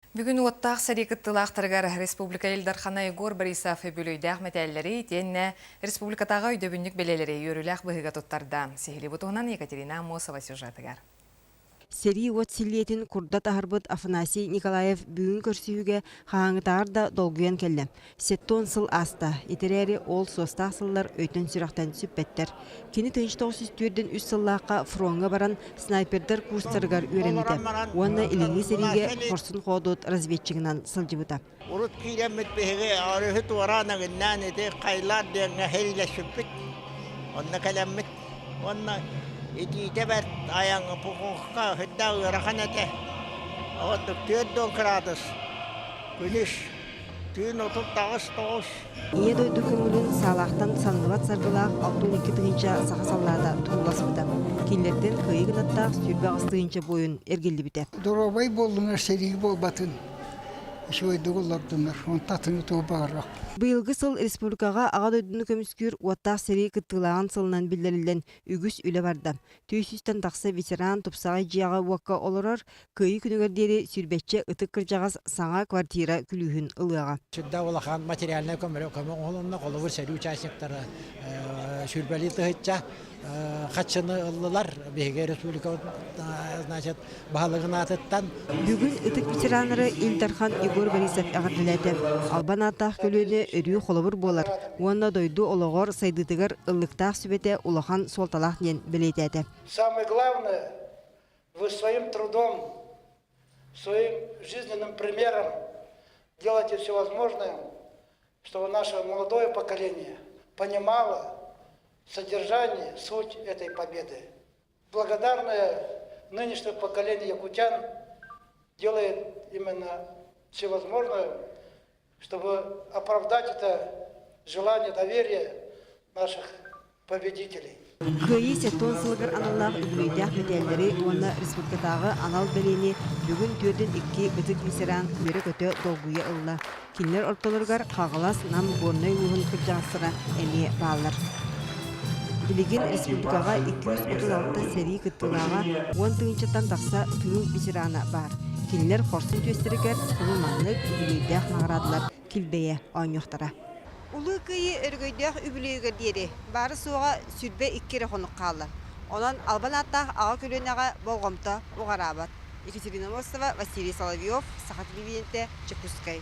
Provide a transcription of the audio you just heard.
Бүгін оттақ сәрекіттілақтырғар Республика Елдархана Егор Борисов бөлейдәқ мәтәлілері тенне Республикатаға өйдөбіннік белелері өріләқ бұғыға тұттарда. Сехілі бұтығынан Екатерина Мосова сюжетігер. Сери от силиетин курдат ахарбыт Афанасий Николаев бүгін көрсүйіге хаңытар да долгуян келді. Сеттон сыл аста, итерері ол состақ сыллар өйтін сүрақтан сүппеттер. Кені тыншты түрден үс сыллаққа фронға баран снайпердер курстарығар өремеді. Онна иліңі сериге қорсын қодот разведчигінан сылжыбыта. Урут киремет беге арыхыт варана гыннан эте кайлар деңе хелле сүппет. Онна калеммет. Онна ити бер аяңы пукукка хыдда ыраханате. Вот 4 градус. Күнүш. Түн отуп тагыс тоғыз. Ие дойду көңілін салақтан саңғылат сарғылақ 62 тығынша сақасаллада туыласыпыда. Келерден күйігінаттақ сүрбе ағыстығынша бойын ергелді біте. Дұрабай болдыңар серигі бол батын. Шойды олардыңар, он татыны туы бағырақ. Бұйылғы сыл республикаға аға дойдыны көміскүр уаттақ сери кыттылаған сылынан білдірілден үгіс үлі барды. Түйсістен тақсы ветеран тұпсағы жияға уаққа олырар, көйі күнігердері сүрбетче ұтық кіржағыз саңа квартира күлігін ылыға. Сүрді олақан материалына көмірі оңылымына қолығыр сәрі участниктары сүрбәлі тұхытча қатшыны ылылар беге республика бағалығын атыттан. Бүгін ұтық ветеранары Илдархан Егор Борисов ағардылады. Албан аттақ көліні өрі қолыбыр болар. Онна дойду олығыр сайдытығыр ыллықтақ сүбеті улахан солталақ нен білетеді. Самое главное, вы своим трудом, своим жизненным примером делаете все возможное, чтобы наше молодое поколение понимало содержание, суть этой победы. Благодарное нынешнее поколение якутян делает именно все возможное, чтобы оправдать это желание, доверие наших победителей. Көйі сеттон сылғыр аналлақ үлгейдәқ метелдері онна республикатағы анал бәлені бүгін 4-2 үтік ветеран көрі көті долгуя ұлла. Кинлер ортолырғар қағылас нам борнай ұғын күржағысыра әме бағылар. Білеген республикаға 236 сәри күттілаға 10 тыңчаттан тақса тыл ветерана бар. Кинлер қорсын төстірігер ұлыманлық үлгейдәқ мағырадылар кілбейе ойнықтара. Улы күйі өргөйдәқ үбілеуге дері, бары суға сүрбе 2 қонық қалды. Онан албан аттақ аға көлінеға болғымта оғарабат. Екатерина Мосова, Василий Соловьев, Саха телевидениеде, Чекускай.